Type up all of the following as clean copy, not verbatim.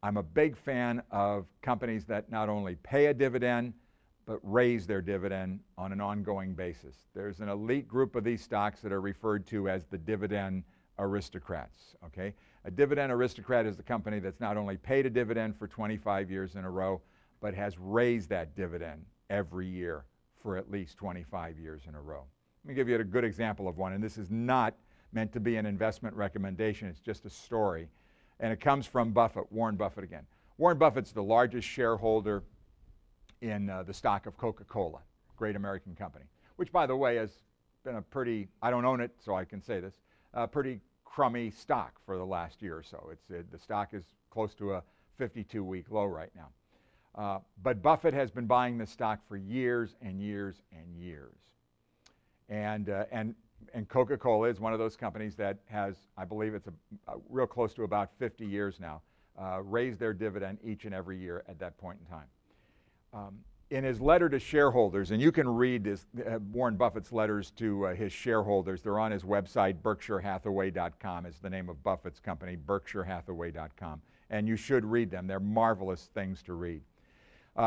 I'm a big fan of companies that not only pay a dividend, but raise their dividend on an ongoing basis. There's an elite group of these stocks that are referred to as the dividend aristocrats, okay? A dividend aristocrat is the company that's not only paid a dividend for 25 years in a row, but has raised that dividend every year for at least 25 years in a row. Let me give you a good example of one, and this is not meant to be an investment recommendation, it's just a story. And it comes from Buffett, Warren Buffett again. Warren Buffett's the largest shareholder in the stock of Coca-Cola, great American company, which, by the way, has been a pretty, I don't own it, so I can say this, a pretty crummy stock for the last year or so. The stock is close to a 52-week low right now. But Buffett has been buying this stock for years and years and years. And Coca-Cola is one of those companies that has, I believe it's a real close to about 50 years now, raised their dividend each and every year at that point in time. In his letter to shareholders, and you can read Warren Buffett's letters to his shareholders. They're on his website, BerkshireHathaway.com is the name of Buffett's company, BerkshireHathaway.com. And you should read them. They're marvelous things to read.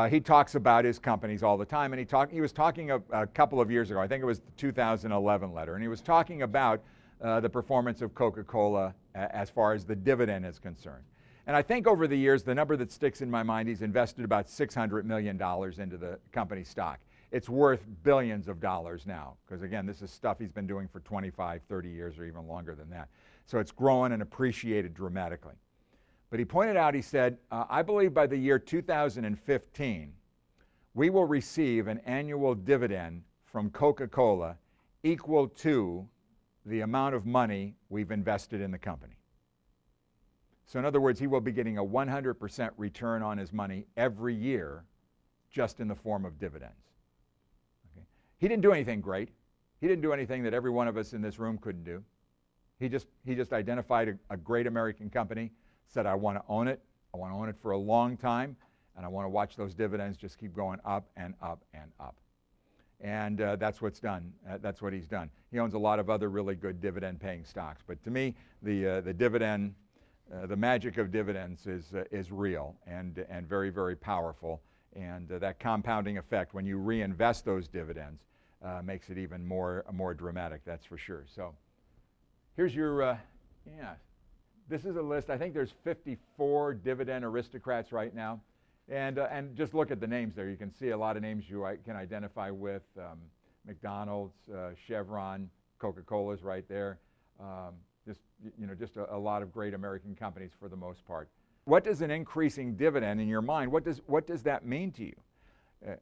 He talks about his companies all the time, and he was talking a couple of years ago, I think it was the 2011 letter, and he was talking about the performance of Coca-Cola as far as the dividend is concerned. And I think over the years, the number that sticks in my mind, he's invested about $600 million into the company stock. It's worth billions of dollars now, because again, this is stuff he's been doing for 25, 30 years or even longer than that. So it's grown and appreciated dramatically. But he pointed out, he said, I believe by the year 2015, we will receive an annual dividend from Coca-Cola equal to the amount of money we've invested in the company. So in other words, he will be getting a 100% return on his money every year just in the form of dividends. Okay? He didn't do anything great. He didn't do anything that every one of us in this room couldn't do. He just identified a great American company, said, I want to own it. I want to own it for a long time, and I want to watch those dividends just keep going up and up and up. And that's what's done. That's what he's done. He owns a lot of other really good dividend-paying stocks. But to me, the dividend, the magic of dividends is real and very, very powerful. And that compounding effect, when you reinvest those dividends, makes it even more dramatic, that's for sure. So here's your, this is a list. I think there's 54 dividend aristocrats right now. And just look at the names there. You can see a lot of names you can identify with. McDonald's, Chevron, Coca-Cola's right there. Just a lot of great American companies for the most part. What does an increasing dividend in your mind, what does that mean to you?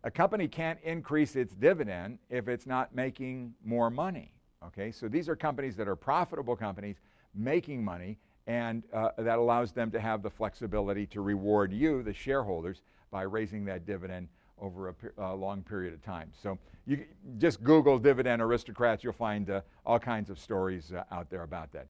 A company can't increase its dividend if it's not making more money. Okay, so these are companies that are profitable companies making money, and that allows them to have the flexibility to reward you, the shareholders, by raising that dividend over a long period of time. So you just Google dividend aristocrats, you'll find all kinds of stories out there about that.